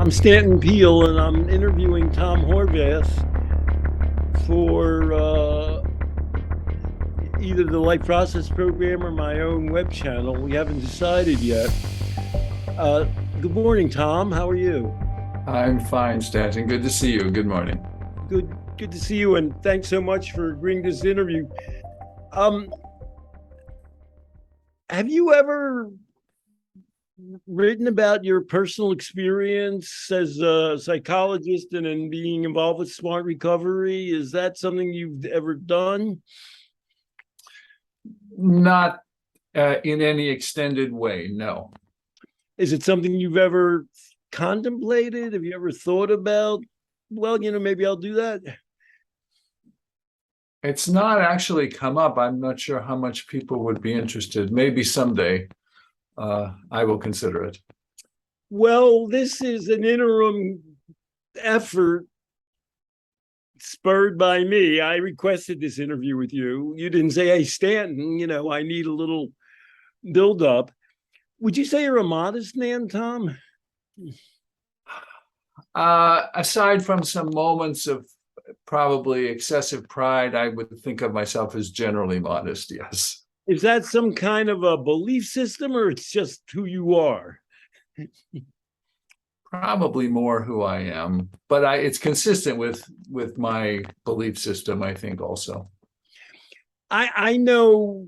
I'm Stanton Peele, and I'm interviewing Tom Horvath for either the Life Process program or my own web channel. We haven't decided yet. Uh, Good morning, Tom. How are you? I'm fine, Stanton. Good to see you. Good morning. Good to see you, and thanks so much for agreeing to this interview. Um, have you ever written about your personal experience as a psychologist and in being involved with smart recovery? Is that something you've ever done? Not in any extended way, no. Is it something you've ever contemplated? Have you ever thought about, well, maybe I'll do that? It's not actually come up. I'm not sure how much people would be interested. Maybe someday I will consider it. Well, this is an interim effort spurred by me. I requested this interview with you. You didn't say, hey, Stanton, I need a little build up. Would you say you're a modest man, Tom? Aside from some moments of probably excessive pride, I would think of myself as generally modest, yes. Is that some kind of a belief system, or it's just who you are? Probably more who I am, but it's consistent with my belief system, I think, also. I know.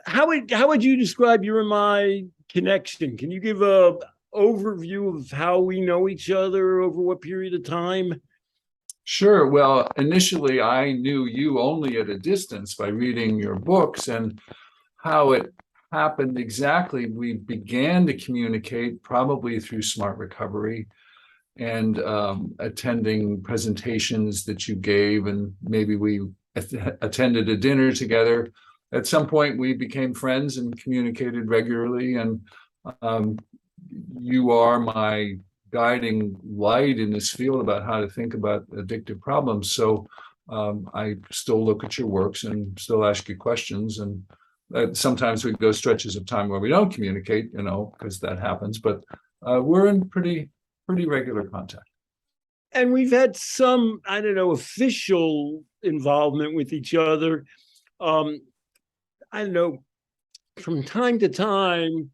How would you describe your and my connection? Can you give a overview of how we know each other over what period of time? Sure. Well, initially, I knew you only at a distance by reading your books, and how it happened exactly. We began to communicate probably through Smart Recovery and attending presentations that you gave, and maybe we attended a dinner together. At some point, we became friends and communicated regularly, and you are my guiding light in this field about how to think about addictive problems. So I still look at your works and still ask you questions. And sometimes we go stretches of time where we don't communicate, because that happens. But we're in pretty regular contact. And we've had some, I don't know, official involvement with each other. I don't know, from time to time.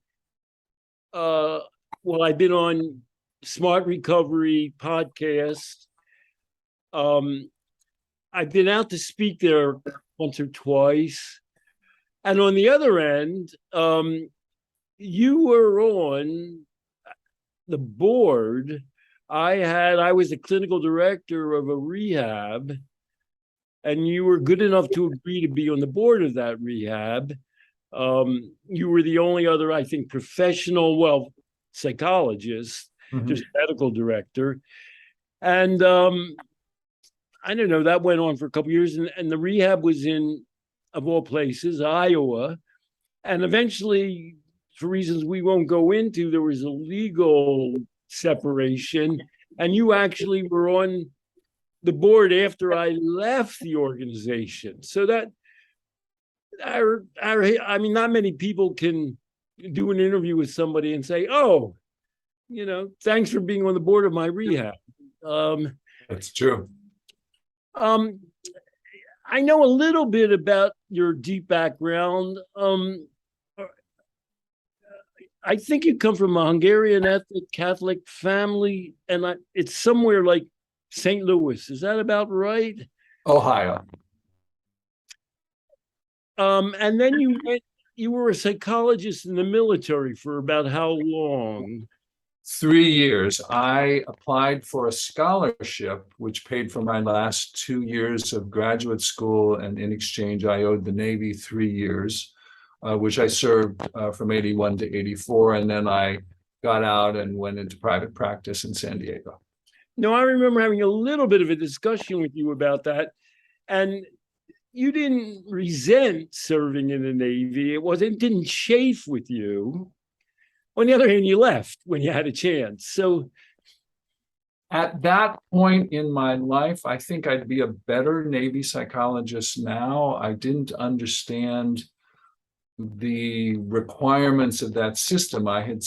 Well, I've been on Smart Recovery podcast. I've been out to speak there once or twice. And on the other end, you were on the board. I was the clinical director of a rehab, and you were good enough to agree to be on the board of that rehab. You were the only other, I think, professional, psychologist, just medical director. And I don't know, that went on for a couple of years. And the rehab was in, of all places, Iowa. And eventually, for reasons we won't go into, there was a legal separation. And you actually were on the board after I left the organization. So that, I mean, not many people can do an interview with somebody and say, oh, thanks for being on the board of my rehab. That's true. I know a little bit about your deep background. I think you come from a Hungarian ethnic Catholic family, and it's somewhere like St. Louis. Is that about right? Ohio. And then you were a psychologist in the military for about how long? 3 years. I applied for a scholarship, which paid for my last 2 years of graduate school, and in exchange, I owed the Navy 3 years, which I served from 81 to 84, and then I got out and went into private practice in San Diego. No, I remember having a little bit of a discussion with you about that, and you didn't resent serving in the Navy. It didn't chafe with you. On the other hand, you left when you had a chance. So at that point in my life, I think I'd be a better Navy psychologist now. I didn't understand the requirements of that system. I had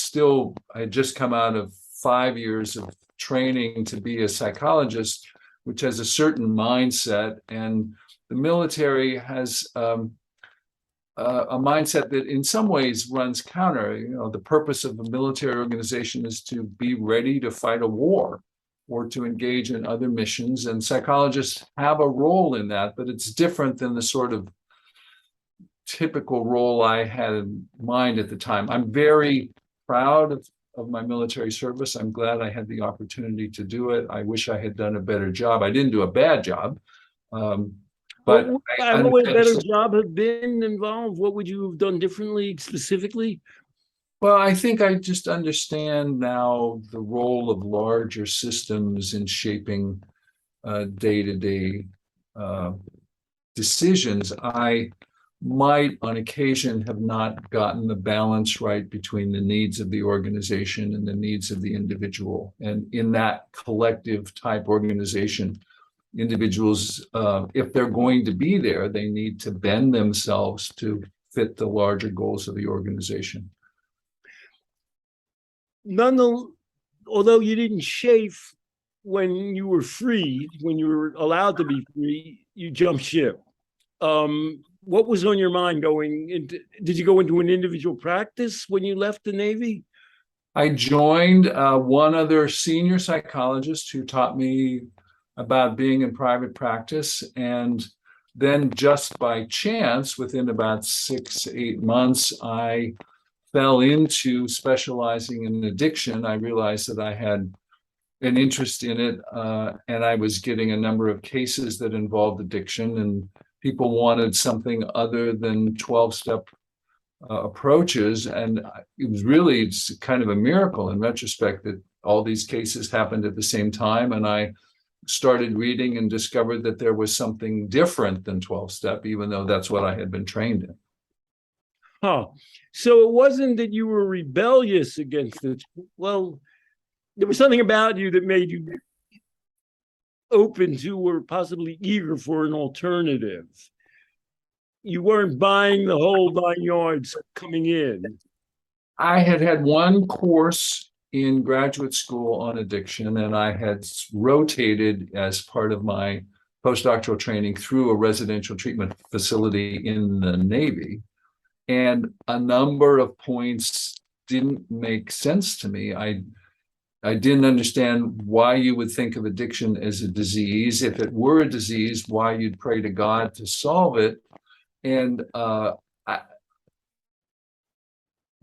just come out of 5 years of training to be a psychologist, which has a certain mindset, and the military has a mindset that in some ways runs counter. You know, the purpose of a military organization is to be ready to fight a war or to engage in other missions, and psychologists have a role in that, but it's different than the sort of typical role I had in mind at the time. I'm very proud of my military service. I'm glad I had the opportunity to do it. I wish I had done a better job. I didn't do a bad job. But what would a better job have been involved? What would you have done differently specifically? Well, I think I just understand now the role of larger systems in shaping day-to-day decisions. I might, on occasion, have not gotten the balance right between the needs of the organization and the needs of the individual. And in that collective type organization, individuals, if they're going to be there, they need to bend themselves to fit the larger goals of the organization. Although you didn't chafe when you were freed, when you were allowed to be free, you jumped ship. What was on your mind going into? Did you go into an individual practice when you left the Navy? I joined one other senior psychologist who taught me about being in private practice, and then just by chance, within about 6-8 months, I fell into specializing in addiction. I realized that I had an interest in it, and I was getting a number of cases that involved addiction, and people wanted something other than 12-step approaches. And it's kind of a miracle in retrospect that all these cases happened at the same time. And I started reading and discovered that there was something different than 12-step, even though that's what I had been trained in. Huh. So it wasn't that you were rebellious against it. Well, there was something about you that made you open to or possibly eager for an alternative. You weren't buying the whole 9 yards coming in. I had one course in graduate school on addiction, and I had rotated as part of my postdoctoral training through a residential treatment facility in the Navy. And a number of points didn't make sense to me. I didn't understand why you would think of addiction as a disease. If it were a disease, why you'd pray to God to solve it. And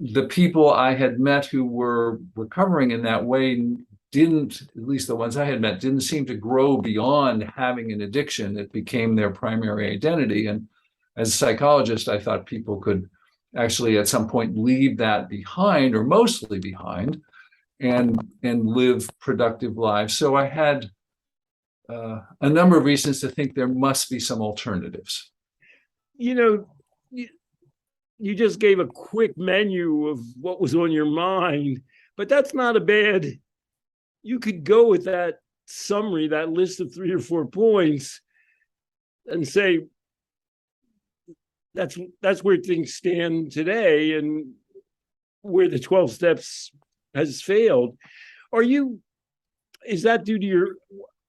the people I had met who were recovering in that way didn't, at least the ones I had met, didn't seem to grow beyond having an addiction. It became their primary identity. And as a psychologist, I thought people could actually at some point leave that behind, or mostly behind, and live productive lives. So I had a number of reasons to think there must be some alternatives. You know, you just gave a quick menu of what was on your mind, but that's not a bad. You could go with that summary, that list of 3 or 4 points, and say that's where things stand today, and where the 12 steps has failed. Is that due to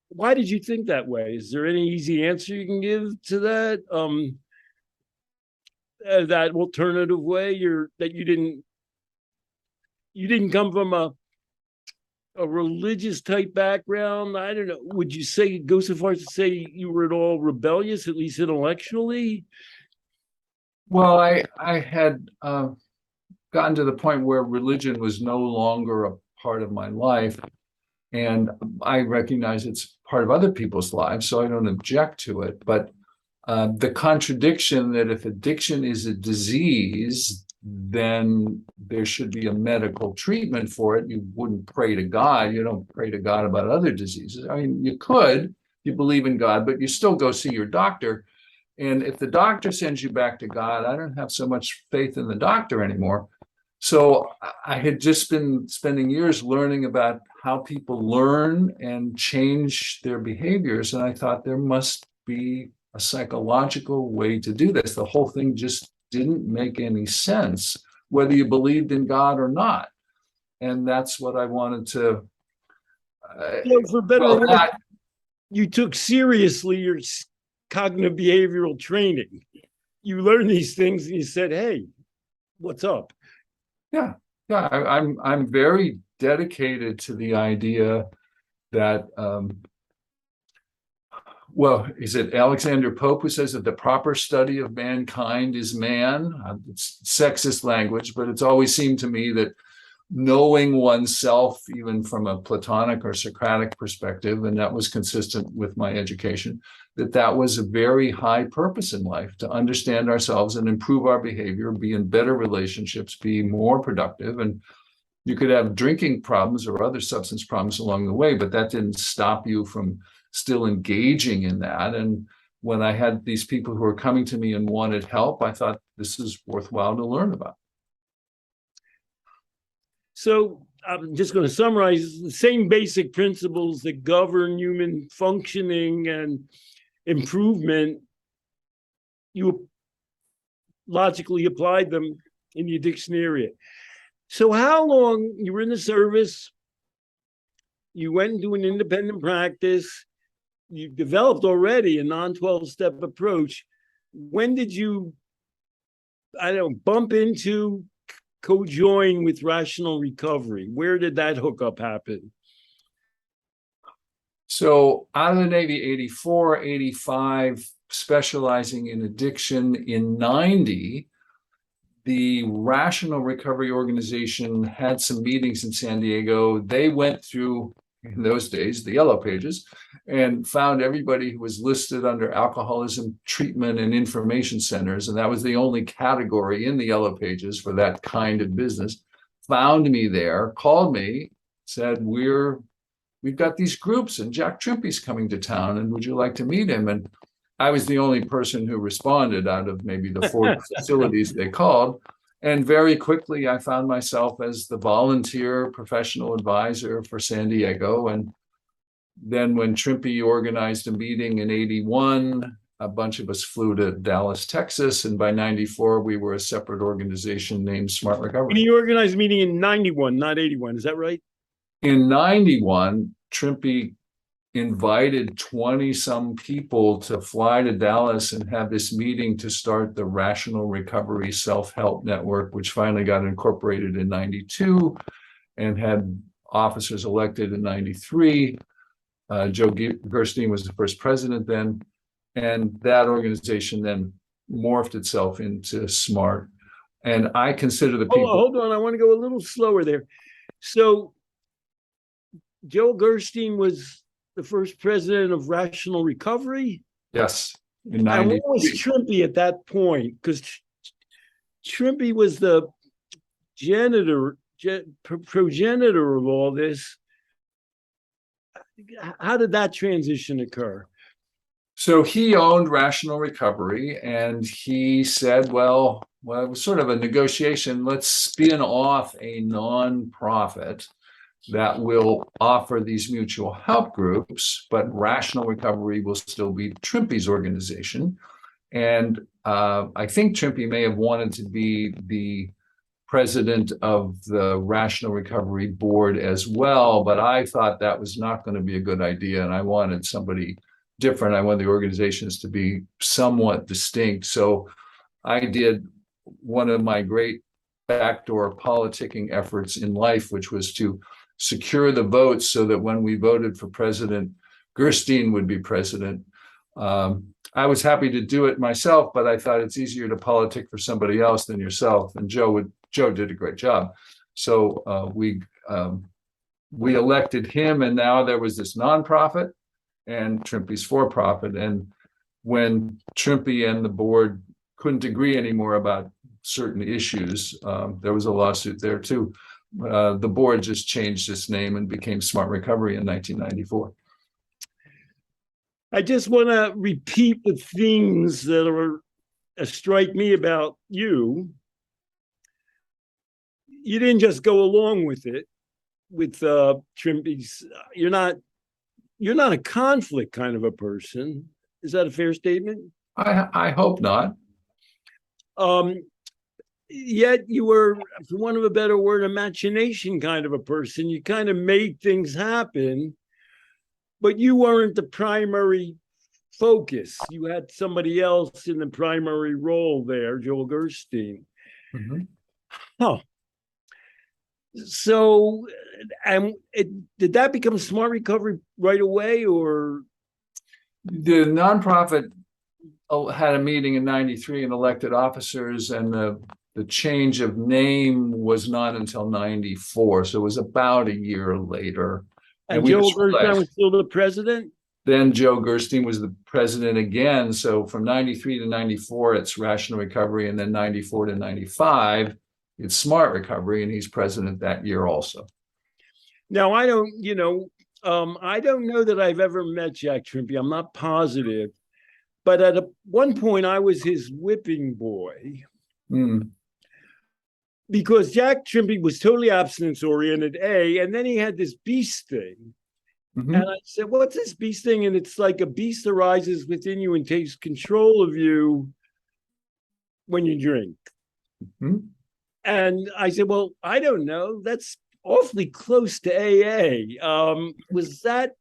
why did you think that way? Is there any easy answer you can give to that? That alternative way, that you didn't come from a religious type background. I don't know. Would you go so far as to say you were at all rebellious, at least intellectually? Well, I had gotten to the point where religion was no longer a part of my life, and I recognize it's part of other people's lives, so I don't object to it. But the contradiction that if addiction is a disease, then there should be a medical treatment for it. You wouldn't pray to God. You don't pray to God about other diseases. I mean, you could, you believe in God, but you still go see your doctor. And if the doctor sends you back to God, I don't have so much faith in the doctor anymore. So I had just been spending years learning about how people learn and change their behaviors. And I thought there must be a psychological way to do this. The whole thing just didn't make any sense, whether you believed in God or not. And that's what I wanted to. So for better or Well, worse, you took seriously your cognitive behavioral training. You learned these things and you said, hey, what's up? yeah, yeah. I'm very dedicated to the idea that well, is it Alexander Pope who says that the proper study of mankind is man? It's sexist language, but it's always seemed to me that knowing oneself, even from a Platonic or Socratic perspective, and that was consistent with my education, that was a very high purpose in life, to understand ourselves and improve our behavior, be in better relationships, be more productive. And you could have drinking problems or other substance problems along the way, but that didn't stop you from still engaging in that. And when I had these people who were coming to me and wanted help, I thought this is worthwhile to learn about. So I'm just going to summarize the same basic principles that govern human functioning and improvement. You logically applied them in the dictionary. So how long you were in the service, you went into an independent practice, you developed already a non-12-step approach. When did you, I don't know, bump into, co-join with rational recovery? Where did that hookup happen? So out of the Navy, 84, 85, specializing in addiction. In 90, the Rational Recovery Organization had some meetings in San Diego. They went through, in those days, the Yellow Pages, and found everybody who was listed under alcoholism treatment and information centers. And that was the only category in the Yellow Pages for that kind of business. Found me there, called me, said, we've got these groups and Jack Trimpey's coming to town, and would you like to meet him? And I was the only person who responded out of maybe the 40 facilities they called. And very quickly, I found myself as the volunteer professional advisor for San Diego. And then when Trimpey organized a meeting in 81, a bunch of us flew to Dallas, Texas. And by 94, we were a separate organization named Smart Recovery. And he organized a meeting in 91, not 81. Is that right? In 91, Trimpey invited 20-some people to fly to Dallas and have this meeting to start the Rational Recovery Self-Help Network, which finally got incorporated in 92 and had officers elected in 93. Joe Gerstein was the first president then, and that organization then morphed itself into SMART. And I consider the people— Hold on, I want to go a little slower there. So Joe Gerstein was the first president of Rational Recovery? Yes, in And 93. what was Trimpey at that point? Because Trimpey was the progenitor of all this. How did that transition occur? So he owned Rational Recovery, and he said, well, it was sort of a negotiation. Let's spin off a nonprofit that will offer these mutual help groups, but Rational Recovery will still be Trimpey's organization. And I think Trimpey may have wanted to be the president of the Rational Recovery Board as well, but I thought that was not going to be a good idea, and I wanted somebody different. I wanted the organizations to be somewhat distinct. So I did one of my great backdoor politicking efforts in life, which was to secure the votes so that when we voted for president, Gerstein would be president. I was happy to do it myself, but I thought it's easier to politic for somebody else than yourself. And Joe did a great job. So we elected him, and now there was this nonprofit and Trimpey's for-profit. And when Trimpey and the board couldn't agree anymore about certain issues, there was a lawsuit there too. The board just changed its name and became Smart Recovery in 1994. I just want to repeat the things that strike me about you. You didn't just go along with it, with Trimpey's. You're not a conflict kind of a person. Is that a fair statement? I hope not. yet you were, for want of a better word, a machination kind of a person. You kind of made things happen, but you weren't the primary focus. You had somebody else in the primary role there, Joel Gerstein. Mhm. Huh. So, and did that become Smart Recovery right away, or? The nonprofit had a meeting in '93 and elected officers, and the change of name was not until '94, so it was about a year later. And we Joel just Gerstein realized, was still the president? then Joe Gerstein was the president again. So from '93 to '94, it's Rational Recovery, and then '94 to '95, it's Smart Recovery, and he's president that year also. Now, I don't, I don't know that I've ever met Jack Trimpe. I'm not positive. But at one point, I was his whipping boy. Mm. Because Jack Trimpe was totally abstinence oriented, and then he had this beast thing. Mm-hmm. And I said, what's this beast thing? And it's like a beast arises within you and takes control of you when you drink. Mm-hmm. And I said, well, I don't know. That's awfully close to AA. Was that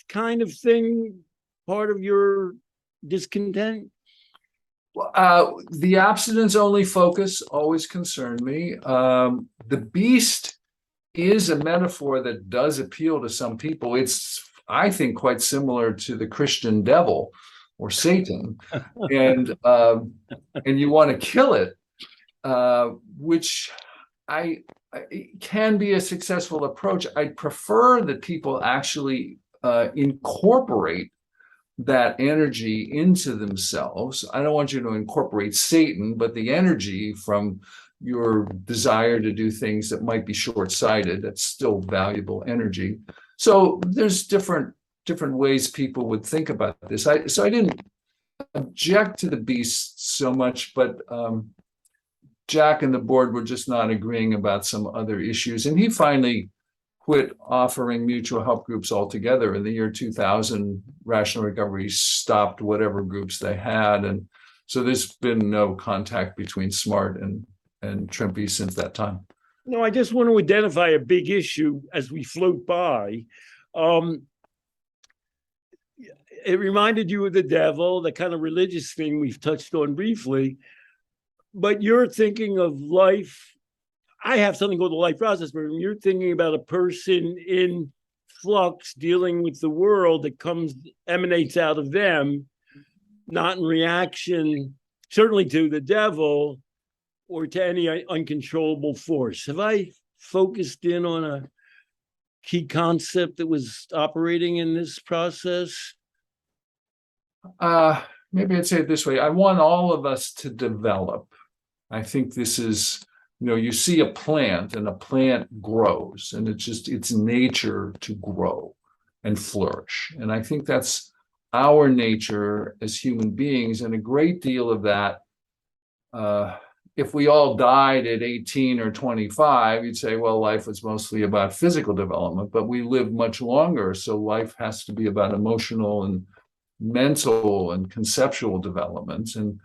kind of thing part of your discontent? The abstinence only focus always concerned me. The beast is a metaphor that does appeal to some people. It's, I think, quite similar to the Christian devil or Satan, and you want to kill it, which it can be a successful approach. I prefer that people actually incorporate that energy into themselves. I don't want you to incorporate Satan, but the energy from your desire to do things that might be short-sighted, that's still valuable energy. So there's different ways people would think about this. So I didn't object to the beast so much, but Jack and the board were just not agreeing about some other issues. And he finally quit offering mutual help groups altogether. In the year 2000, Rational Recovery stopped whatever groups they had. And so there's been no contact between Smart and Trimpe since that time. No, I just want to identify a big issue as we float by. It reminded you of the devil, the kind of religious thing we've touched on briefly, but you're thinking of life. I have something called the life process, but you're thinking about a person in flux dealing with the world that emanates out of them, not in reaction, certainly to the devil or to any uncontrollable force. Have I focused in on a key concept that was operating in this process? Maybe I'd say it this way. I want all of us to develop. I think this is, you see a plant and a plant grows, and it's nature to grow and flourish. And I think that's our nature as human beings. And a great deal of that, if we all died at 18 or 25, you'd say, well, life was mostly about physical development, but we live much longer. So life has to be about emotional and mental and conceptual developments. And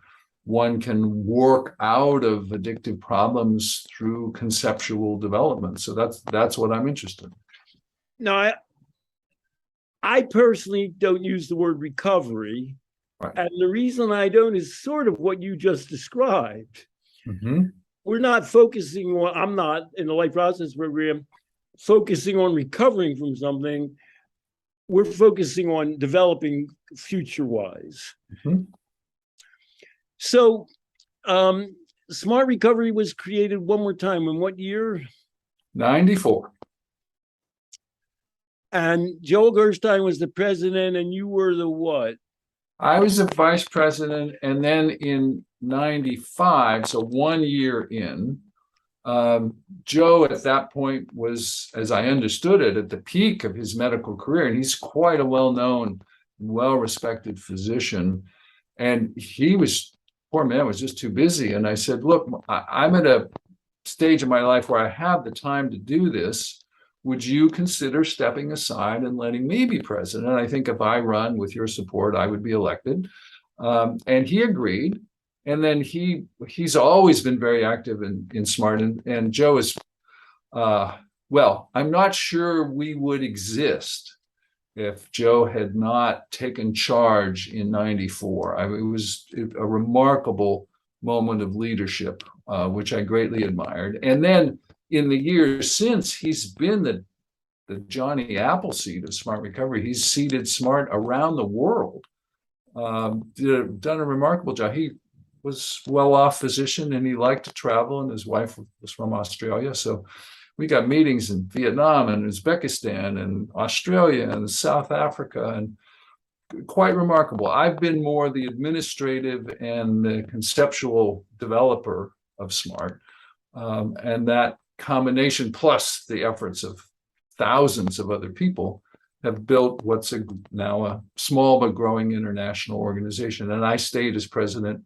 one can work out of addictive problems through conceptual development. So that's what I'm interested in. No, I personally don't use the word recovery. Right. And the reason I don't is sort of what you just described. Mm-hmm. We're not focusing on, I'm not in the life process program focusing on recovering from something. We're focusing on developing future-wise. Mm-hmm. So, Smart Recovery was created one more time. In what year? 94. And Joel Gerstein was the president, and you were the what? I was the vice president, and then in 95, so 1 year in, Joe at that point was, as I understood it, at the peak of his medical career, and he's quite a well-known, well-respected physician. And poor man was just too busy. And I said, look, I'm at a stage in my life where I have the time to do this. Would you consider stepping aside and letting me be president? I think if I run with your support, I would be elected. And he agreed. And then he's always been very active in SMART, and Joe is well, I'm not sure we would exist if Joe had not taken charge in '94. It was a remarkable moment of leadership, which I greatly admired. And then in the years since, he's been the Johnny Appleseed of Smart Recovery. He's seeded SMART around the world. Done a remarkable job. He was well-off physician and he liked to travel, and his wife was from Australia. So we got meetings in Vietnam and Uzbekistan and Australia and South Africa, and quite remarkable. I've been more the administrative and the conceptual developer of SMART. And that combination, plus the efforts of thousands of other people, have built what's now a small but growing international organization. And I stayed as president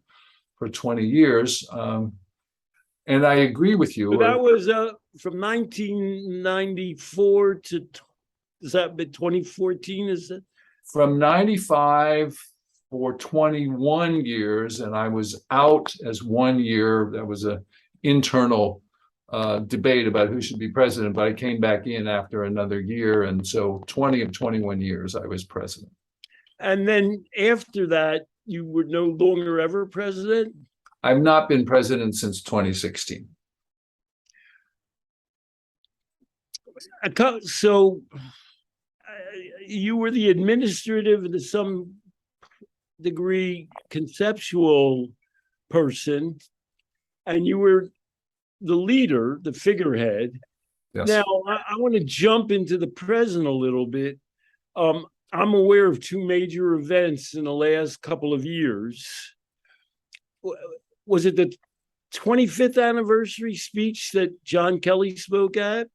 for 20 years. And I agree with you. So that was from 1994 to, is that 2014? Is it? From 95 for 21 years, and I was out as 1 year. That was an internal debate about who should be president, but I came back in after another year. And so 20 of 21 years I was president. And then after that, you were no longer ever president? I've not been president since 2016. So you were the administrative and to some degree conceptual person, and you were the leader, the figurehead. Yes. Now, I want to jump into the present a little bit. I'm aware of two major events in the last couple of years. Was it the 25th anniversary speech that John Kelly spoke at?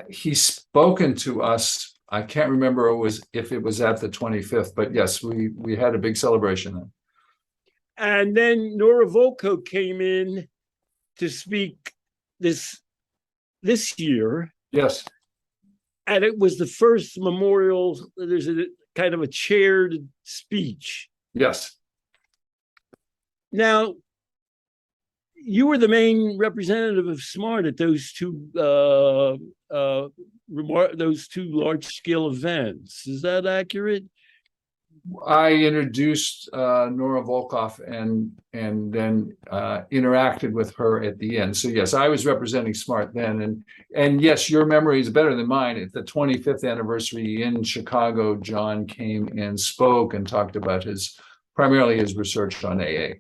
He's spoken to us. I can't remember if it was at the 25th, but yes, we had a big celebration then. And then Nora Volkow came in to speak this year. Yes. And it was the first memorial. There's a kind of a chaired speech. Yes. Now, you were the main representative of SMART at those two large-scale events. Is that accurate? I introduced Nora Volkow and then interacted with her at the end. So yes, I was representing SMART then, and yes, your memory is better than mine. At the 25th anniversary in Chicago, John came and spoke and talked about primarily his research on AA.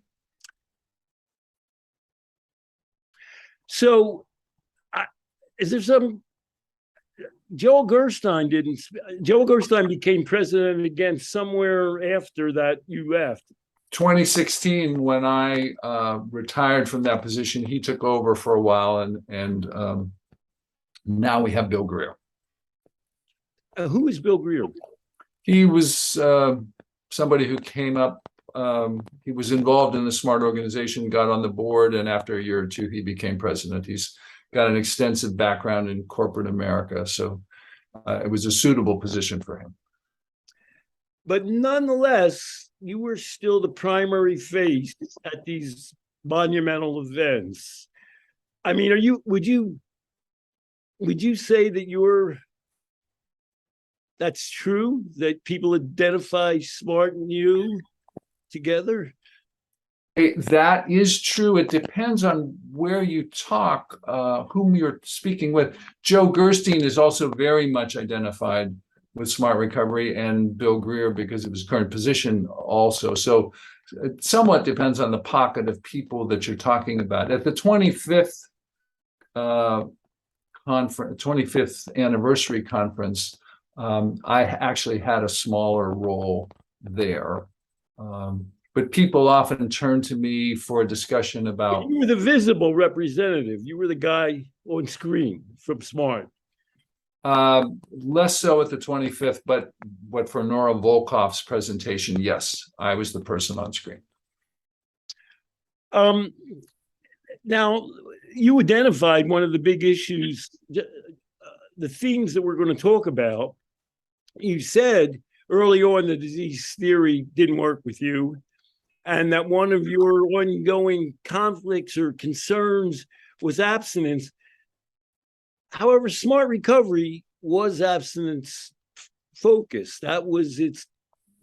So, is there some? Joel Gerstein became president again somewhere after that you left. 2016, when I retired from that position, he took over for a while, and now we have Bill Greer. Who is Bill Greer? He was somebody who came up. He was involved in the SMART organization, got on the board, and after a year or two, he became president. He's got an extensive background in corporate America, so it was a suitable position for him. But nonetheless, you were still the primary face at these monumental events. I mean, would you say that that's true, that people identify SMART and you together? That is true. It depends on where you talk, whom you're speaking with. Joe Gerstein is also very much identified with SMART Recovery, and Bill Greer because of his current position also. So it somewhat depends on the pocket of people that you're talking about. At the 25th 25th anniversary conference, I actually had a smaller role there. But people often turn to me for a discussion about. You were the visible representative. You were the guy on screen from SMART. Less so at the 25th, but for Nora Volkow's presentation, yes, I was the person on screen. Now, you identified one of the big issues, the themes that we're going to talk about. You said early on the disease theory didn't work with you, and that one of your ongoing conflicts or concerns was abstinence. However, smart recovery was abstinence focused. That was its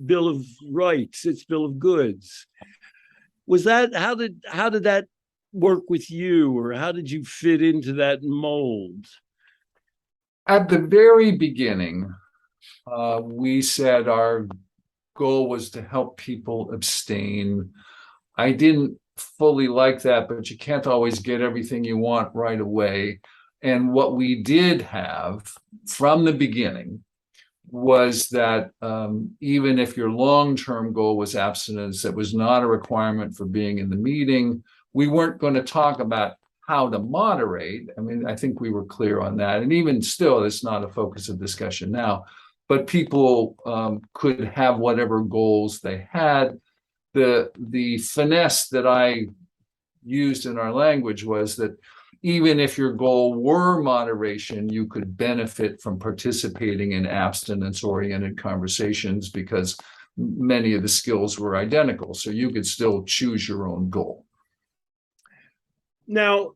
bill of rights, its bill of goods. Was that how did that work with you, or how did you fit into that mold? At the very beginning, we said our goal was to help people abstain. I didn't fully like that, but you can't always get everything you want right away. And what we did have from the beginning was that even if your long-term goal was abstinence, that was not a requirement for being in the meeting. We weren't going to talk about how to moderate. I mean, I think we were clear on that. And even still, it's not a focus of discussion now. But people could have whatever goals they had. The finesse that I used in our language was that even if your goal were moderation, you could benefit from participating in abstinence-oriented conversations because many of the skills were identical. So you could still choose your own goal. Now,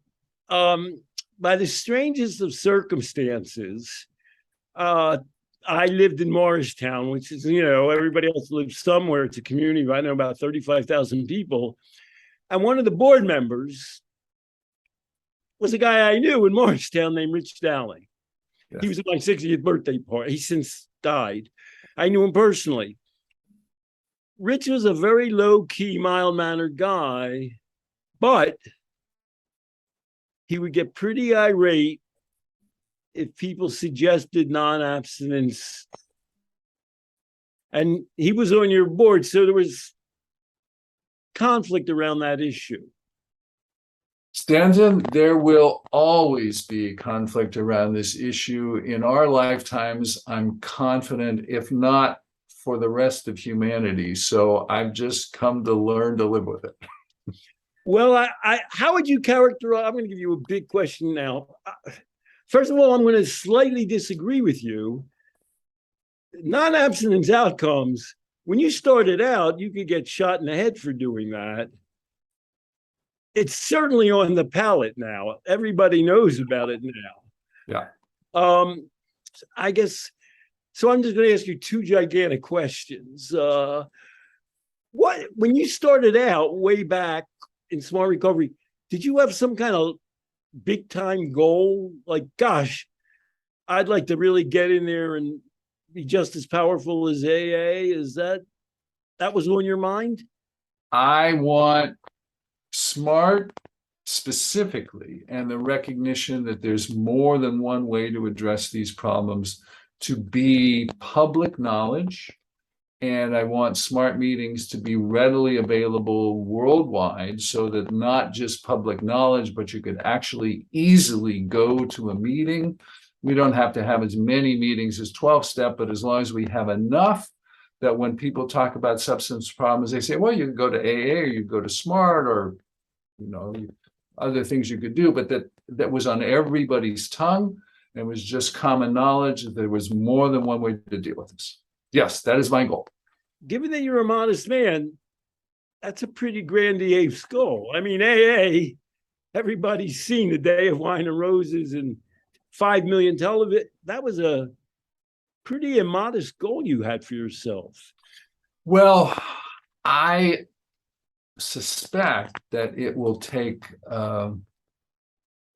by the strangest of circumstances, I lived in Morristown, which is, everybody else lives somewhere. It's a community of, I know, about 35,000 people. And one of the board members was a guy I knew in Morristown named Rich Dowling. Yes. He was at my 60th birthday party. He's since died. I knew him personally. Rich was a very low-key, mild-mannered guy, but he would get pretty irate if people suggested non-abstinence. And he was on your board, so there was conflict around that issue. Stanton, there will always be conflict around this issue in our lifetimes. I'm confident, if not for the rest of humanity. So I've just come to learn to live with it. Well, how would you characterize? I'm going to give you a big question now. First of all, I'm going to slightly disagree with you. Non-abstinence outcomes, when you started out, you could get shot in the head for doing that. It's certainly on the palate now. Everybody knows about it now. Yeah. I guess, so I'm just going to ask you two gigantic questions. When you started out way back in Smart Recovery, did you have some kind of big time goal? Like, gosh, I'd like to really get in there and be just as powerful as AA. Is that was on your mind? I want SMART specifically, and the recognition that there's more than one way to address these problems, to be public knowledge. And I want SMART meetings to be readily available worldwide so that not just public knowledge, but you could actually easily go to a meeting. We don't have to have as many meetings as 12-step, but as long as we have enough that when people talk about substance problems, they say, well, you can go to AA or you go to SMART or, other things you could do, but that was on everybody's tongue and was just common knowledge that there was more than one way to deal with this. Yes, that is my goal. Given that you're a modest man, that's a pretty grandiose goal. I mean, AA, everybody's seen the Day of Wine and Roses and 5 million television. That was a pretty immodest goal you had for yourself. Well, I suspect that it will take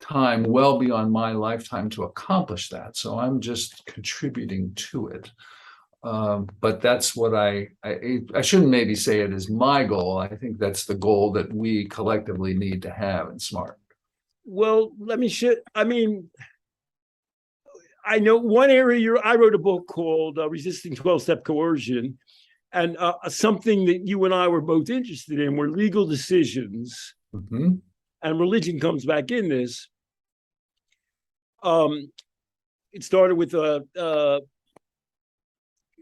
time well beyond my lifetime to accomplish that. So I'm just contributing to it. But that's what I shouldn't maybe say it is my goal. I think that's the goal that we collectively need to have in SMART. Well, I know one area I wrote a book called Resisting 12-Step Coercion, and something that you and I were both interested in were legal decisions, and religion comes back in this. It started with a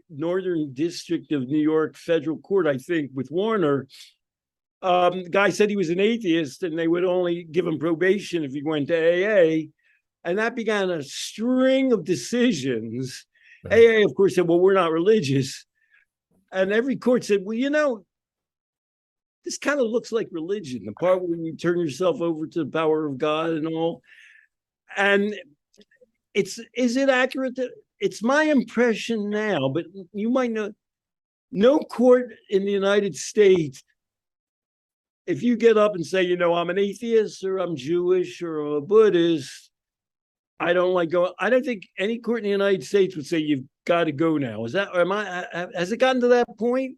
Northern District of New York Federal Court, I think, with Warner. The guy said he was an atheist and they would only give him probation if he went to AA. And that began a string of decisions. AA, of course, said, well, we're not religious. And every court said, well, this kind of looks like religion, the part where you turn yourself over to the power of God and all. And is it accurate? It's my impression now, but you might know, no court in the United States, if you get up and say, I'm an atheist or I'm Jewish or I'm a Buddhist, I don't like going. I don't think any court in the United States would say you've got to go now. Has it gotten to that point?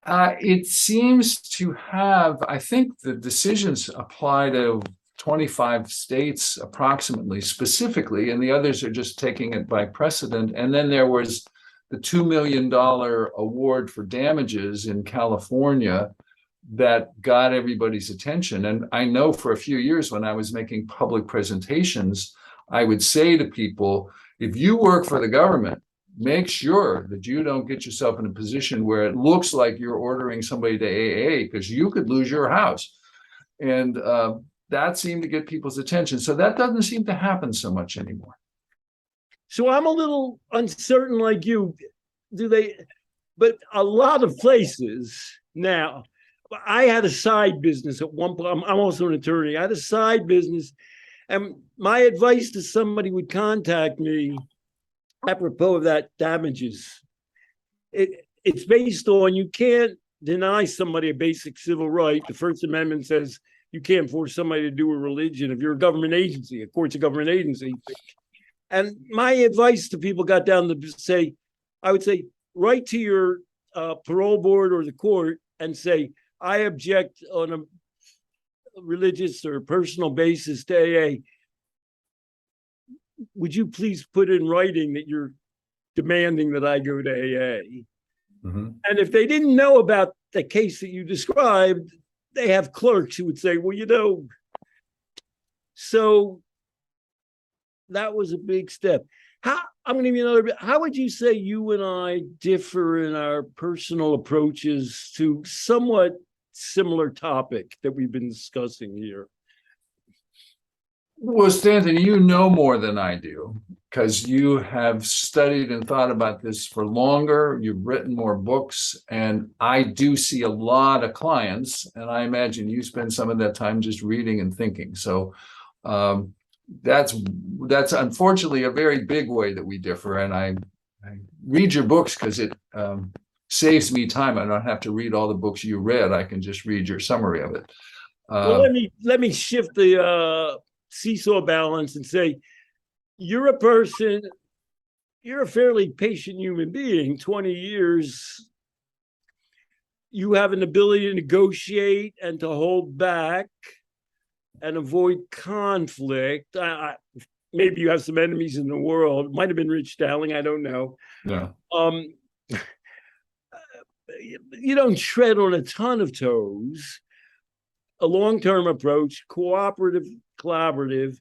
It seems to have, I think the decisions apply to 25 states approximately, specifically, and the others are just taking it by precedent. And then there was the $2 million award for damages in California that got everybody's attention. And I know for a few years when I was making public presentations, I would say to people, if you work for the government, make sure that you don't get yourself in a position where it looks like you're ordering somebody to AA, because you could lose your house. And that seemed to get people's attention. So that doesn't seem to happen so much anymore. So I'm a little uncertain like you. But a lot of places now, I had a side business at one point. I'm also an attorney. I had a side business. And my advice to somebody would contact me apropos of that damages. It's based on, you can't deny somebody a basic civil right. The First Amendment says you can't force somebody to do a religion if you're a government agency. A court's a government agency. And my advice to people got down to say, I would say, write to your parole board or the court and say, I object on a religious or personal basis to AA. Would you please put in writing that you're demanding that I go to AA? Mm-hmm. And if they didn't know about the case that you described, they have clerks who would say, well, so that was a big step. I'm going to give you another bit. How would you say you and I differ in our personal approaches to somewhat similar topic that we've been discussing here? Well, Stanton, you know more than I do because you have studied and thought about this for longer. You've written more books, and I do see a lot of clients, and I imagine you spend some of that time just reading and thinking. So that's unfortunately a very big way that we differ. And I read your books because it saves me time. I don't have to read all the books you read. I can just read your summary of it. Well, let me shift the seesaw balance and say, you're a fairly patient human being. 20 years, you have an ability to negotiate and to hold back and avoid conflict. Maybe you have some enemies in the world. It might have been Rich Dowling, I don't know. Yeah. You don't tread on a ton of toes. A long-term approach, cooperative, collaborative.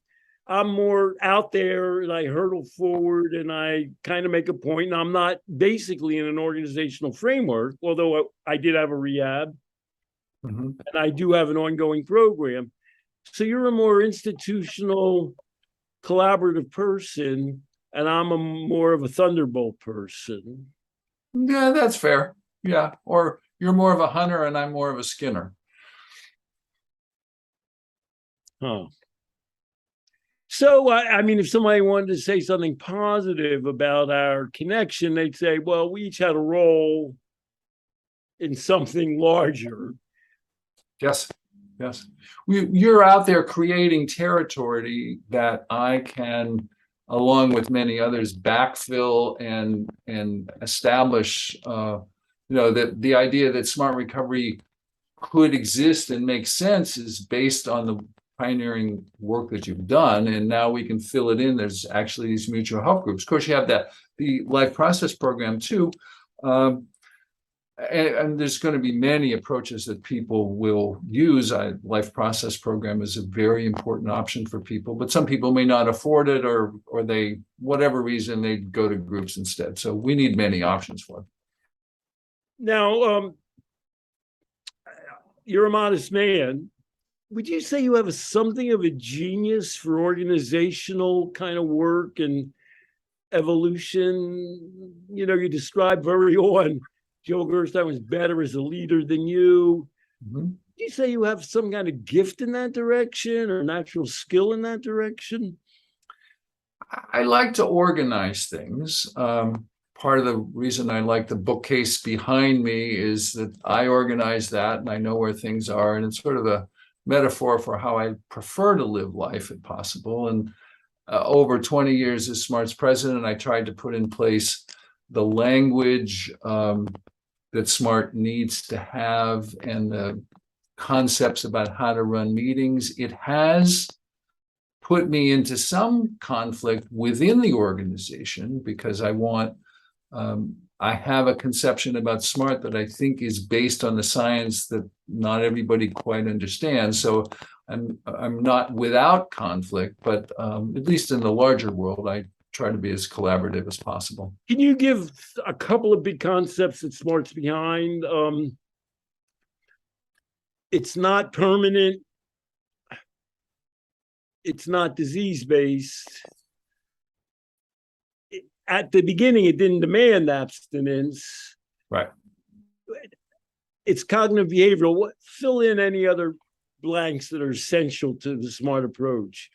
I'm more out there and I hurtle forward and I kind of make a point. And I'm not basically in an organizational framework, although I did have a rehab, mm-hmm. and I do have an ongoing program. So you're a more institutional, collaborative person, and I'm more of a thunderbolt person. Yeah, that's fair. Yeah. Or you're more of a hunter and I'm more of a skinner. Huh. So, I mean, if somebody wanted to say something positive about our connection, they'd say, well, we each had a role in something larger. Yes. Yes. You're out there creating territory that I can, along with many others, backfill and establish, that the idea that smart recovery could exist and make sense is based on the pioneering work that you've done, and now we can fill it in. There's actually these mutual help groups. Of course, you have the life process program too, and there's going to be many approaches that people will use. Life process program is a very important option for people, but some people may not afford it, or they, whatever reason, they go to groups instead. So we need many options for it. Now, you're a modest man. Would you say you have something of a genius for organizational kind of work and evolution? You know, you described very on Joe Gerstein was better as a leader than you. Mhm. You say you have some kind of gift in that direction or natural skill in that direction? I like to organize things. Part of the reason I like the bookcase behind me is that I organize that and I know where things are. And it's sort of a metaphor for how I prefer to live life if possible. And over 20 years as Smart's president, I tried to put in place the language that Smart needs to have and the concepts about how to run meetings. It has put me into some conflict within the organization because I have a conception about Smart that I think is based on the science that not everybody quite understands. So I'm not without conflict, but at least in the larger world, I try to be as collaborative as possible. Can you give a couple of big concepts that Smart's behind? It's not permanent. It's not disease-based. At the beginning, it didn't demand abstinence. Right. It's cognitive behavioral. Fill in any other blanks that are essential to the Smart approach.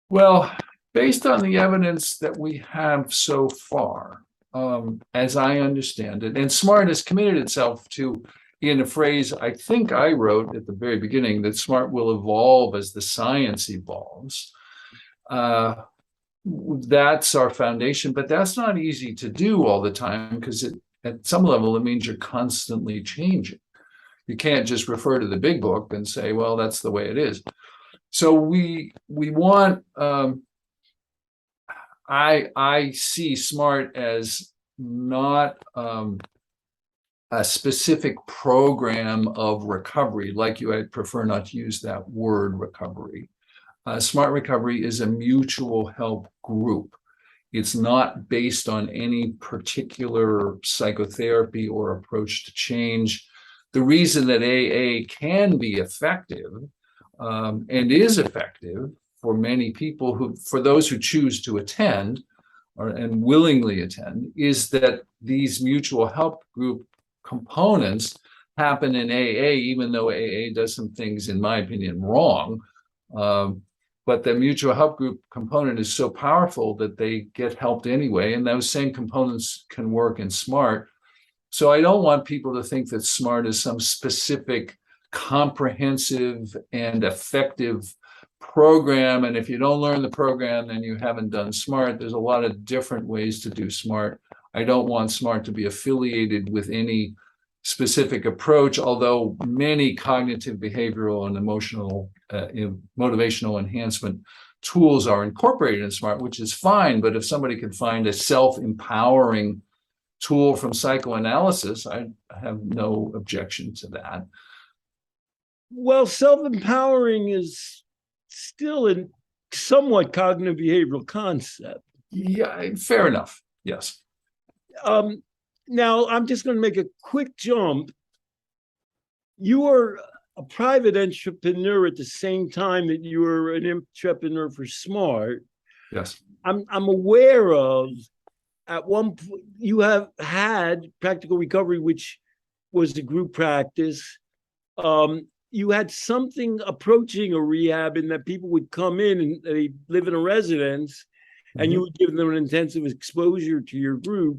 Well, based on the evidence that we have so far, as I understand it, and Smart has committed itself to, in a phrase I think I wrote at the very beginning, that Smart will evolve as the science evolves. That's our foundation, but that's not easy to do all the time because at some level, it means you're constantly changing. You can't just refer to the big book and say, well, that's the way it is. So we want, I see Smart as not a specific program of recovery. Like you, I'd prefer not to use that word recovery. Smart Recovery is a mutual help group. It's not based on any particular psychotherapy or approach to change. The reason that AA can be effective and is effective for many people for those who choose to attend and willingly attend, is that these mutual help group components happen in AA, even though AA does some things, in my opinion, wrong. But the mutual help group component is so powerful that they get helped anyway. And those same components can work in Smart. So I don't want people to think that Smart is some specific, comprehensive and effective program. And if you don't learn the program, then you haven't done Smart. There's a lot of different ways to do Smart. I don't want Smart to be affiliated with any specific approach, although many cognitive, behavioral, and emotional, motivational enhancement tools are incorporated in Smart, which is fine. But if somebody could find a self-empowering tool from psychoanalysis, I have no objection to that. Well, self-empowering is still a somewhat cognitive behavioral concept. Yeah, fair enough. Yes. Now, I'm just going to make a quick jump. You were a private entrepreneur at the same time that you were an entrepreneur for Smart. Yes. I'm aware of, at one point, you have had Practical Recovery, which was a group practice. You had something approaching a rehab in that people would come in and they live in a residence, and you would give them an intensive exposure to your group.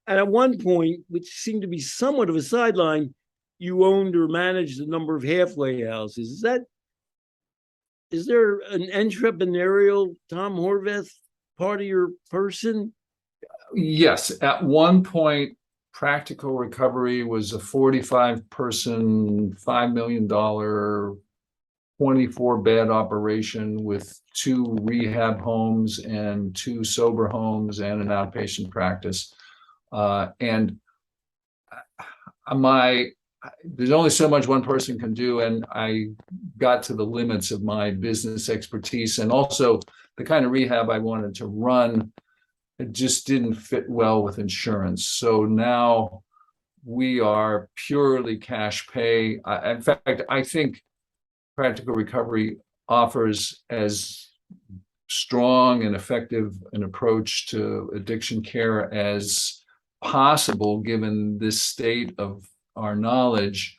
And at one point, which seemed to be somewhat of a sideline, you owned or managed a number of halfway houses. Is there an entrepreneurial Tom Horvath part of your person? Yes. At one point, Practical Recovery was a 45-person, $5 million, 24-bed operation with 2 rehab homes and 2 sober homes and an outpatient practice. And there's only so much one person can do, and I got to the limits of my business expertise, and also the kind of rehab I wanted to run, it just didn't fit well with insurance. So now we are purely cash pay. In fact, I think Practical Recovery offers as strong and effective an approach to addiction care as possible, given this state of our knowledge.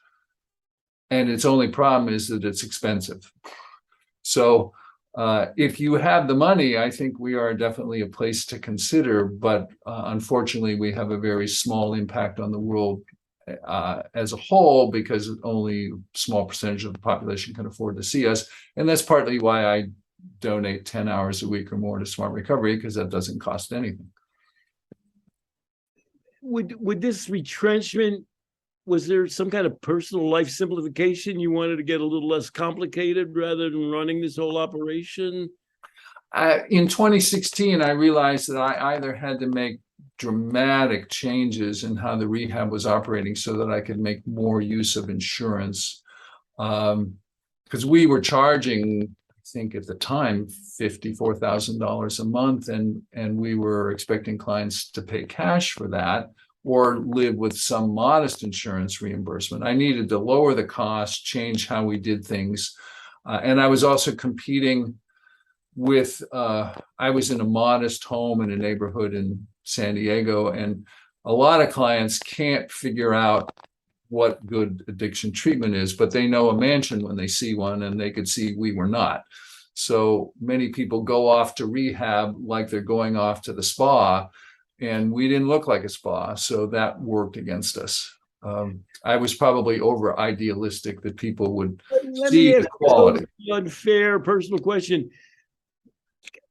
And its only problem is that it's expensive. So if you have the money, I think we are definitely a place to consider, but unfortunately, we have a very small impact on the world as a whole, because only a small percentage of the population can afford to see us. And that's partly why I donate 10 hours a week or more to Smart Recovery, because that doesn't cost anything. Would this retrenchment, was there some kind of personal life simplification? You wanted to get a little less complicated rather than running this whole operation? In 2016, I realized that I either had to make dramatic changes in how the rehab was operating so that I could make more use of insurance. Because we were charging, I think at the time, $54,000 a month, and we were expecting clients to pay cash for that or live with some modest insurance reimbursement. I needed to lower the cost, change how we did things. And I was also competing with, I was in a modest home in a neighborhood in San Diego, and a lot of clients can't figure out what good addiction treatment is, but they know a mansion when they see one, and they could see we were not. So many people go off to rehab like they're going off to the spa, and we didn't look like a spa, so that worked against us. I was probably over idealistic that people would see the quality. Unfair personal question.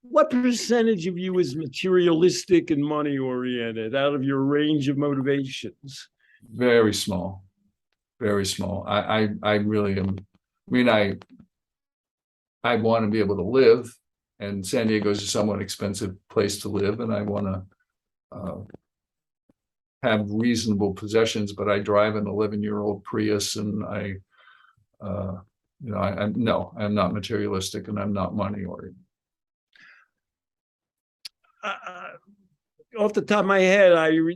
What percentage of you is materialistic and money oriented out of your range of motivations? Very small, very small. I really am. I mean, I want to be able to live, and San Diego is a somewhat expensive place to live, and I want to have reasonable possessions, but I drive an 11-year-old Prius, and I'm not materialistic, and I'm not money oriented. Off the top of my head,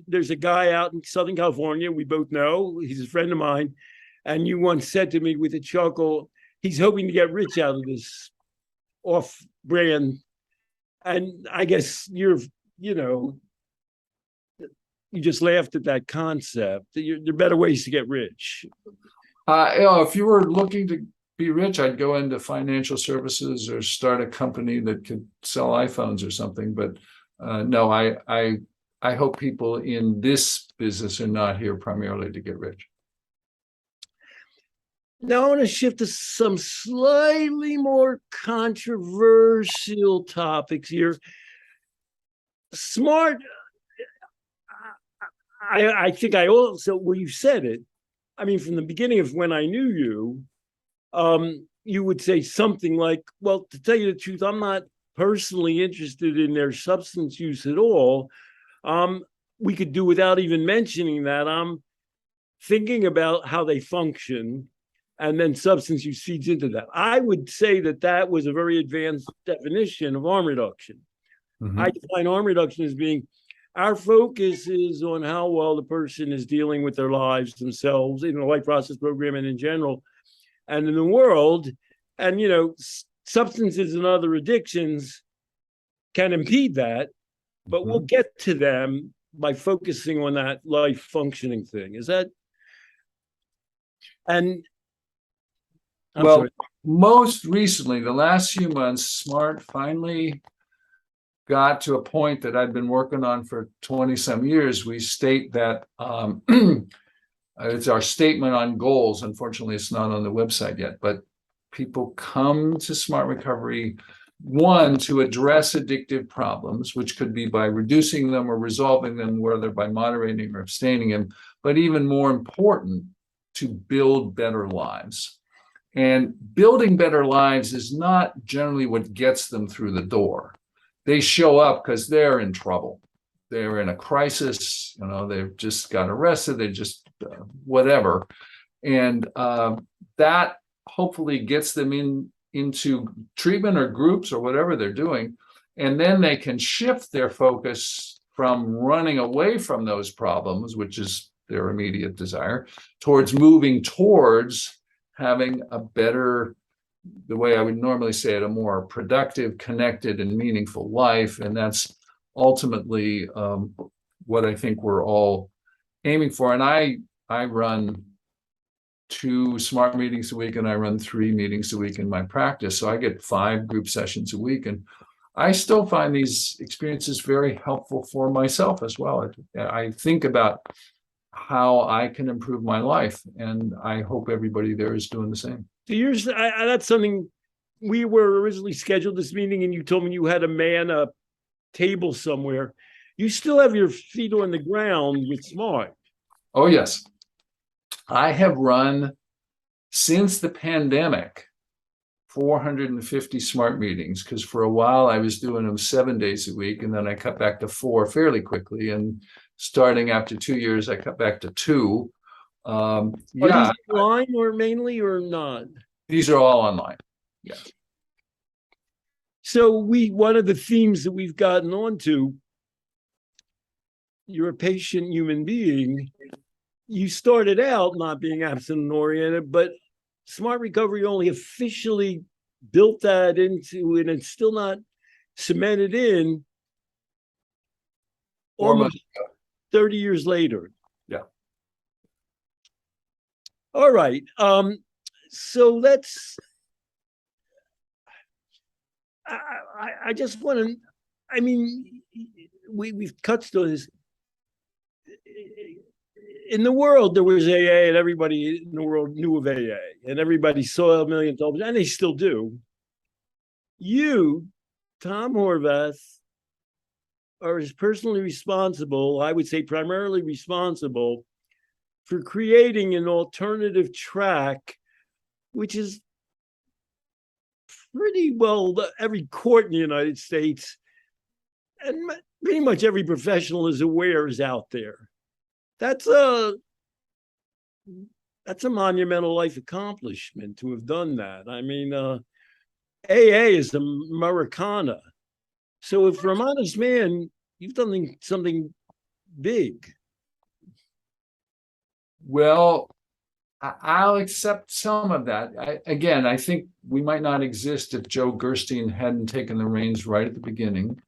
there's a guy out in Southern California we both know. He's a friend of mine, and you once said to me with a chuckle, he's hoping to get rich out of this off-brand. And I guess you just laughed at that concept. There are better ways to get rich. If you were looking to be rich, I'd go into financial services or start a company that could sell iPhones or something. But no, I hope people in this business are not here primarily to get rich. Now I want to shift to some slightly more controversial topics here. Smart. I think I also, well, you said it. I mean, from the beginning of when I knew you, you would say something like, well, to tell you the truth, I'm not personally interested in their substance use at all. We could do without even mentioning that. I'm thinking about how they function, and then substance use feeds into that. I would say that was a very advanced definition of harm reduction. Mm-hmm. I define harm reduction as being our focus is on how well the person is dealing with their lives themselves in the life process program and in general and in the world. And, substances and other addictions can impede that, but we'll get to them by focusing on that life functioning thing. Is that? And most recently, the last few months, Smart finally got to a point that I'd been working on for 20 some years. We state that it's our statement on goals. Unfortunately, it's not on the website yet, but people come to Smart Recovery, one, to address addictive problems, which could be by reducing them or resolving them, whether by moderating or abstaining them, but even more important, to build better lives. And building better lives is not generally what gets them through the door. They show up because they're in trouble. They're in a crisis, they've just got arrested, they just whatever. And that hopefully gets them into treatment or groups or whatever they're doing. And then they can shift their focus from running away from those problems, which is their immediate desire, towards moving towards having a better the way I would normally say it, a more productive, connected, and meaningful life. And that's ultimately what I think we're all aiming for. And I run 2 SMART meetings a week, and I run 3 meetings a week in my practice. So I get 5 group sessions a week, and I still find these experiences very helpful for myself as well. I think about how I can improve my life, and I hope everybody there is doing the same. So that's something we were originally scheduled this meeting, and you told me you had to man a table somewhere. You still have your feet on the ground with SMART. Oh, yes. I have run since the pandemic 450 SMART meetings, because for a while I was doing them 7 days a week, and then I cut back to 4 fairly quickly. And starting after 2 years, I cut back to 2. Are these online or mainly or not? These are all online. Yeah. So one of the themes that we've gotten onto, you're a patient human being. You started out not being abstinent oriented, but SMART Recovery only officially built that into, and it's still not cemented in, almost 30 years later. Yeah. All right. So let's, I just want to, I mean, we've touched on this. In the world, there was AA, and everybody in the world knew of AA, and everybody saw a million television, and they still do. You, Tom Horvath, are personally responsible, I would say primarily responsible, for creating an alternative track, which is pretty well every court in the United States, and pretty much every professional is aware is out there. That's a monumental life accomplishment to have done that. I mean, AA is Americana. So if for an honest man, you've done something big. Well, I'll accept some of that. I think we might not exist if Joe Gerstein hadn't taken the reins right at the beginning.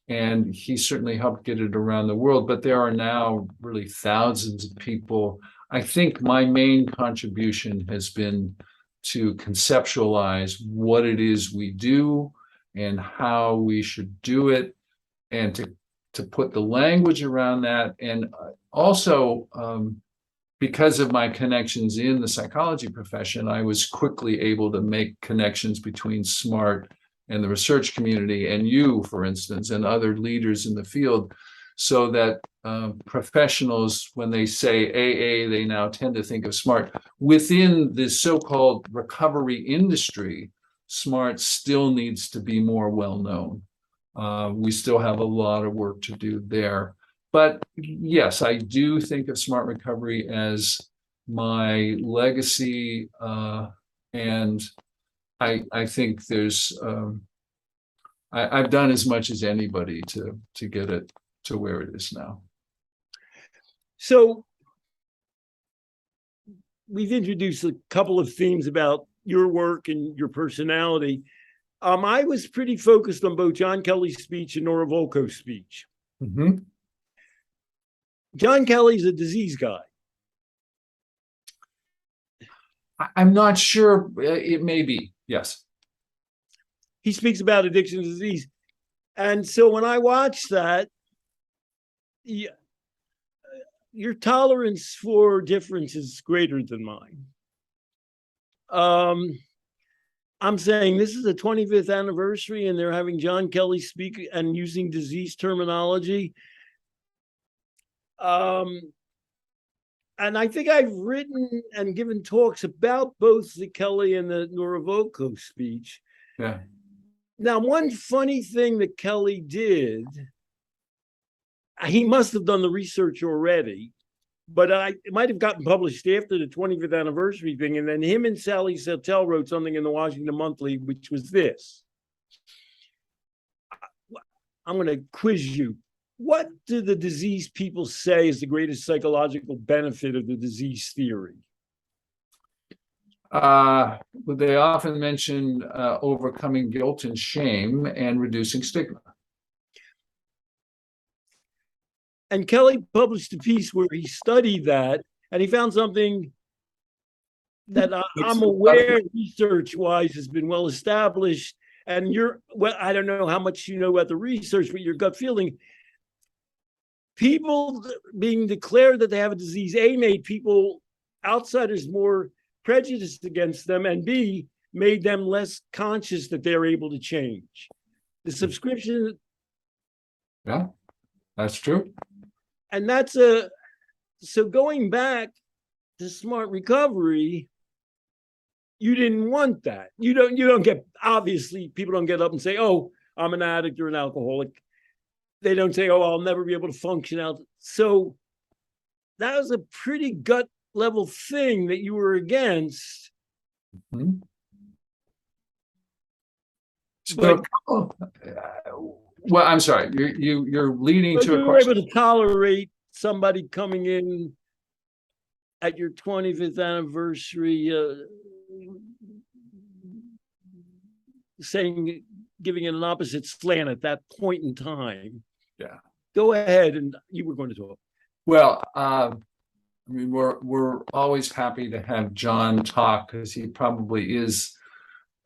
And he certainly helped get it around the world. But there are now really thousands of people. I think my main contribution has been to conceptualize what it is we do and how we should do it, and to put the language around that. And also, because of my connections in the psychology profession, I was quickly able to make connections between SMART and the research community, and you, for instance, and other leaders in the field, so that professionals, when they say AA, they now tend to think of SMART. Within this so-called recovery industry, SMART still needs to be more well-known. We still have a lot of work to do there. But yes, I do think of SMART Recovery as my legacy, and I think there's I've done as much as anybody to get it to where it is now. So we've introduced a couple of themes about your work and your personality. I was pretty focused on both John Kelly's speech and Nora Volkow's speech. Mm-hmm. John Kelly's a disease guy. I'm not sure. It may be, yes. He speaks about addiction disease. And so when I watch that, your tolerance for difference is greater than mine. I'm saying this is the 25th anniversary, and they're having John Kelly speak and using disease terminology. And I think I've written and given talks about both the Kelly and the Nora Volkow speech. Yeah. Now, one funny thing that Kelly did, he must have done the research already, but it might have gotten published after the 25th anniversary thing. And then him and Sally Sattel wrote something in the Washington Monthly, which was this. I'm going to quiz you. What do the disease people say is the greatest psychological benefit of the disease theory? They often mention overcoming guilt and shame and reducing stigma. And Kelly published a piece where he studied that, and he found something that I'm aware research-wise has been well established. And well, I don't know how much you know about the research, but your gut feeling, people being declared that they have a disease, A, made people, outsiders, more prejudiced against them, and B, made them less conscious that they're able to change. The subscription. Yeah, that's true. And so going back to smart recovery, you didn't want that. You don't get, obviously, people don't get up and say, oh, I'm an addict or an alcoholic. They don't say, oh, I'll never be able to function out. So that was a pretty gut level thing that you were against. Mm-hmm. But, well, I'm sorry, you're leading to a question. You were able to tolerate somebody coming in at your 25th anniversary, giving it an opposite slant at that point in time. Yeah. Go ahead, and you were going to talk. Well, I mean, we're always happy to have John talk, because he probably is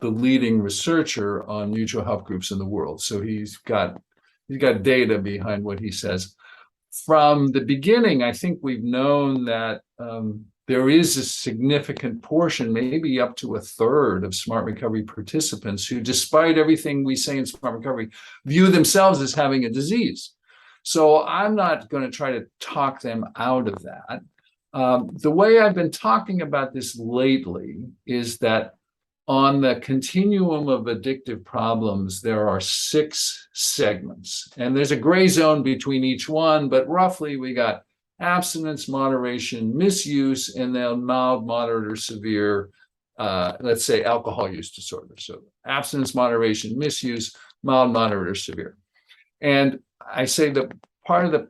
the leading researcher on mutual help groups in the world. So he's got data behind what he says. From the beginning, I think we've known that there is a significant portion, maybe up to a third of smart recovery participants who, despite everything we say in smart recovery, view themselves as having a disease. So I'm not going to try to talk them out of that. The way I've been talking about this lately is that on the continuum of addictive problems, there are 6 segments, and there's a gray zone between each one, but roughly we got abstinence, moderation, misuse, and then mild, moderate, or severe, let's say alcohol use disorder. So abstinence, moderation, misuse, mild, moderate, or severe. And I say that part of the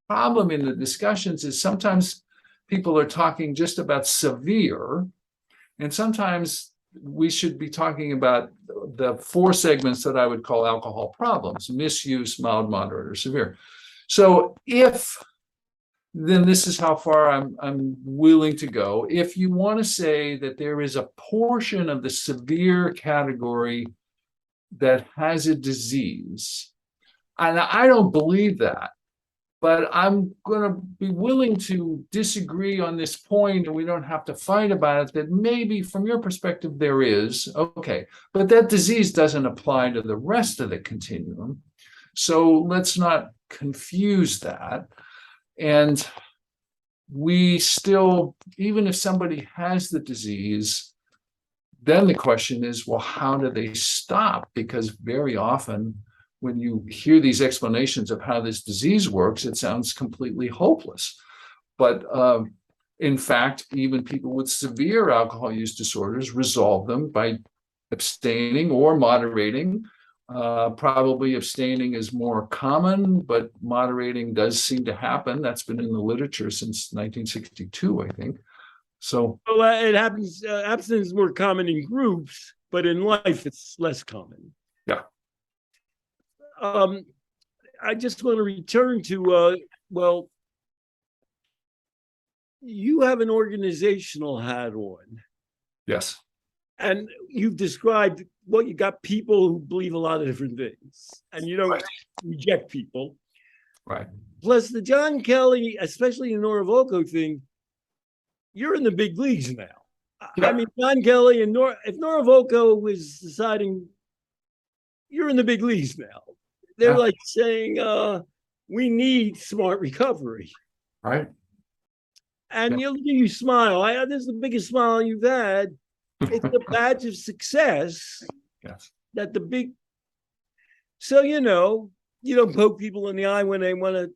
problem in the discussions is sometimes people are talking just about severe, and sometimes we should be talking about the 4 segments that I would call alcohol problems: misuse, mild, moderate, or severe. So then this is how far I'm willing to go. If you want to say that there is a portion of the severe category that has a disease, and I don't believe that, but I'm going to be willing to disagree on this point, and we don't have to fight about it, that maybe from your perspective there is. Okay, but that disease doesn't apply to the rest of the continuum. So let's not confuse that. And we still, even if somebody has the disease, then the question is, well, how do they stop? Because very often, when you hear these explanations of how this disease works, it sounds completely hopeless. But in fact, even people with severe alcohol use disorders resolve them by abstaining or moderating. Probably abstaining is more common, but moderating does seem to happen. That's been in the literature since 1962, I think. So it happens. Abstinence is more common in groups, but in life, it's less common. Yeah. I just want to return to, well, you have an organizational hat on. Yes. And you've described, well, you got people who believe a lot of different things, and you don't reject people. Right. Plus the John Kelly, especially the Nora Volkow thing, you're in the big leagues now. Yeah. I mean, John Kelly and if Nora Volkow was deciding, you're in the big leagues now. They're like saying, we need smart recovery. Right. And you smile. This is the biggest smile you've had. It's a badge of success. Yes. That the big. So, you don't poke people in the eye when they want to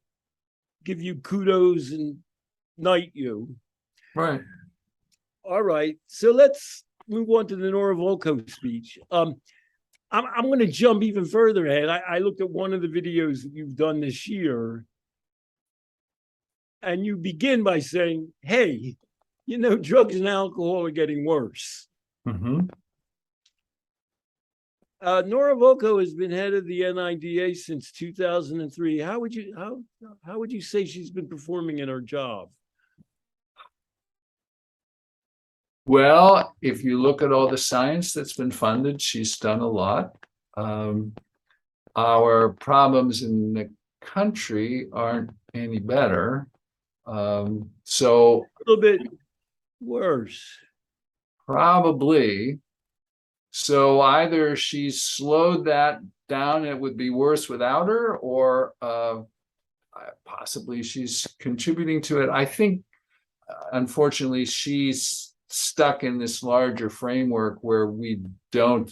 give you kudos and knight you. Right. All right. So let's move on to the Nora Volkow speech. I'm going to jump even further ahead. I looked at one of the videos that you've done this year, and you begin by saying, hey, drugs and alcohol are getting worse. Mhm. Nora Volkow has been head of the NIDA since 2003. How would you say she's been performing in her job? Well, if you look at all the science that's been funded, she's done a lot. Um, our problems in the country aren't any better. So A little bit worse. probably, so either she's slowed that down, it would be worse without her, or possibly she's contributing to it. I think, unfortunately, she's stuck in this larger framework where we don't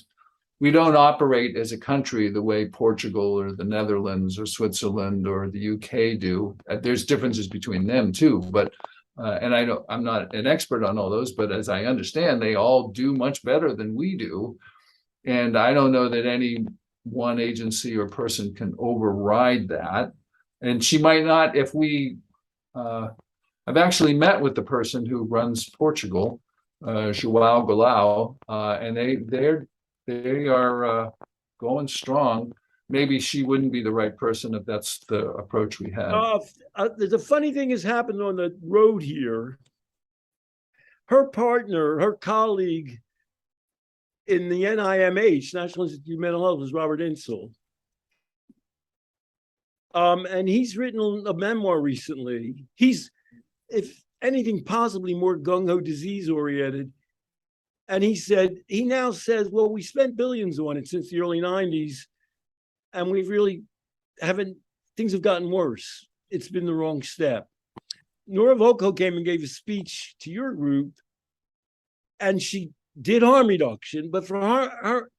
operate as a country the way Portugal or the Netherlands or Switzerland or the UK do. There's differences between them too, but and I'm not an expert on all those, but as I understand, they all do much better than we do. And I don't know that any one agency or person can override that. And she might not, if we, I've actually met with the person who runs Portugal, João Goulao, and they are going strong. Maybe she wouldn't be the right person if that's the approach we had. There's a funny thing has happened on the road here. Her partner, her colleague in the NIMH, National Institute of Mental Health, is Robert Insel. And he's written a memoir recently. He's, if anything, possibly more gung-ho disease-oriented. And he now says, well, we spent billions on it since the early 90s, and we really things have gotten worse. It's been the wrong step. Nora Volkow came and gave a speech to your group, and she did harm reduction, but for her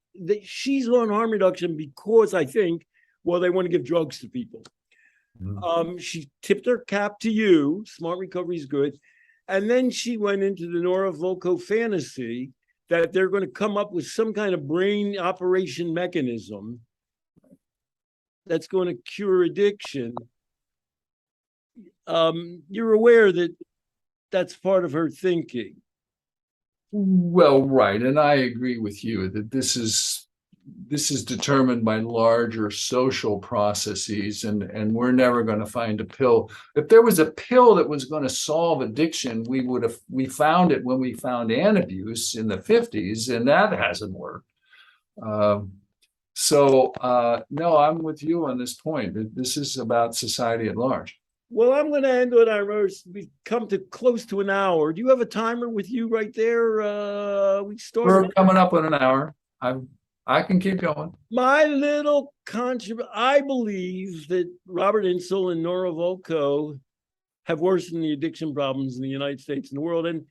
she's on harm reduction because I think, well, they want to give drugs to people. She tipped her cap to you. Smart recovery is good. And then she went into the Nora Volkow fantasy that they're going to come up with some kind of brain operation mechanism that's going to cure addiction. You're aware that that's part of her thinking. Well, right, and I agree with you that this is determined by larger social processes, and we're never going to find a pill. If there was a pill that was going to solve addiction, we found it when we found antabuse in the 50s, and that hasn't worked. No, I'm with you on this point. This is about society at large. Well, I'm going to end on our. We've come to close to an hour. Do you have a timer with you right there? We're coming up on an hour. I can keep going. My little contribution. I believe that Robert Insel and Nora Volkow have worsened the addiction problems in the United States and the world. And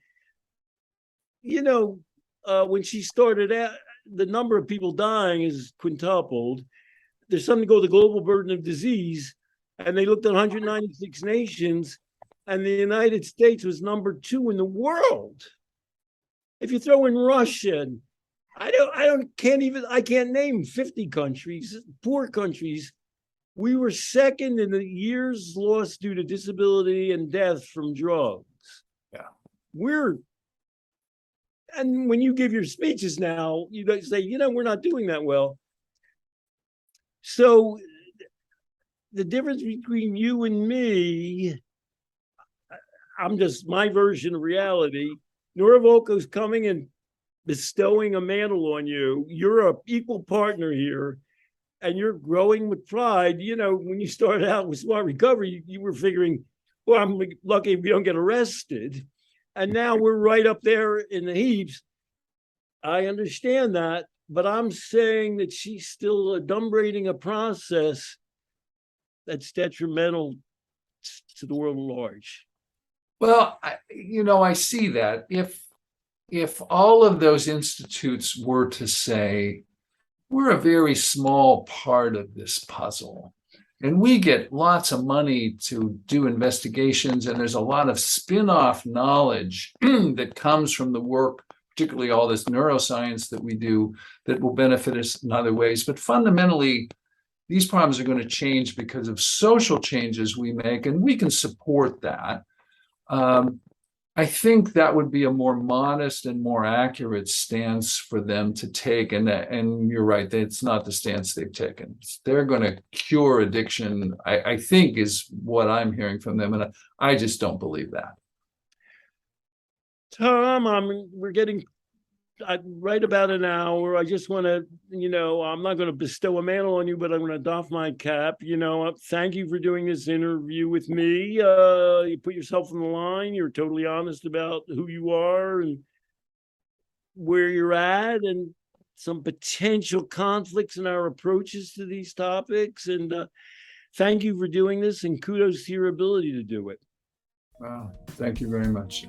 when she started out, the number of people dying is quintupled. There's something called the global burden of disease. And they looked at 196 nations, and the United States was number 2 in the world. If you throw in Russia, I can't name 50 countries, poor countries. We were second in the years lost due to disability and death from drugs. Yeah. And when you give your speeches now, you guys say, we're not doing that well. So the difference between you and me, I'm just my version of reality. Nora Volkow's coming and bestowing a mantle on you. You're an equal partner here, and you're growing with pride. When you started out with Smart Recovery, you were figuring, well, I'm lucky if we don't get arrested. And now we're right up there in the heaps. I understand that, but I'm saying that she's still adumbrating a process that's detrimental to the world at large. Well, I see that. If all of those institutes were to say, we're a very small part of this puzzle, and we get lots of money to do investigations, and there's a lot of spin-off knowledge that comes from the work, particularly all this neuroscience that we do, that will benefit us in other ways. But fundamentally, these problems are going to change because of social changes we make, and we can support that. I think that would be a more modest and more accurate stance for them to take. And you're right, it's not the stance they've taken. They're going to cure addiction, I think, is what I'm hearing from them. And I just don't believe that. Tom, we're getting right about an hour. I just want to, I'm not going to bestow a mantle on you, but I'm going to doff my cap. Thank you for doing this interview with me. You put yourself on the line. You're totally honest about who you are and where you're at, and some potential conflicts in our approaches to these topics. And thank you for doing this, and kudos to your ability to do it. Wow, thank you very much.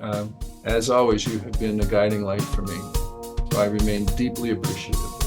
As always, you have been a guiding light for me. So I remain deeply appreciative.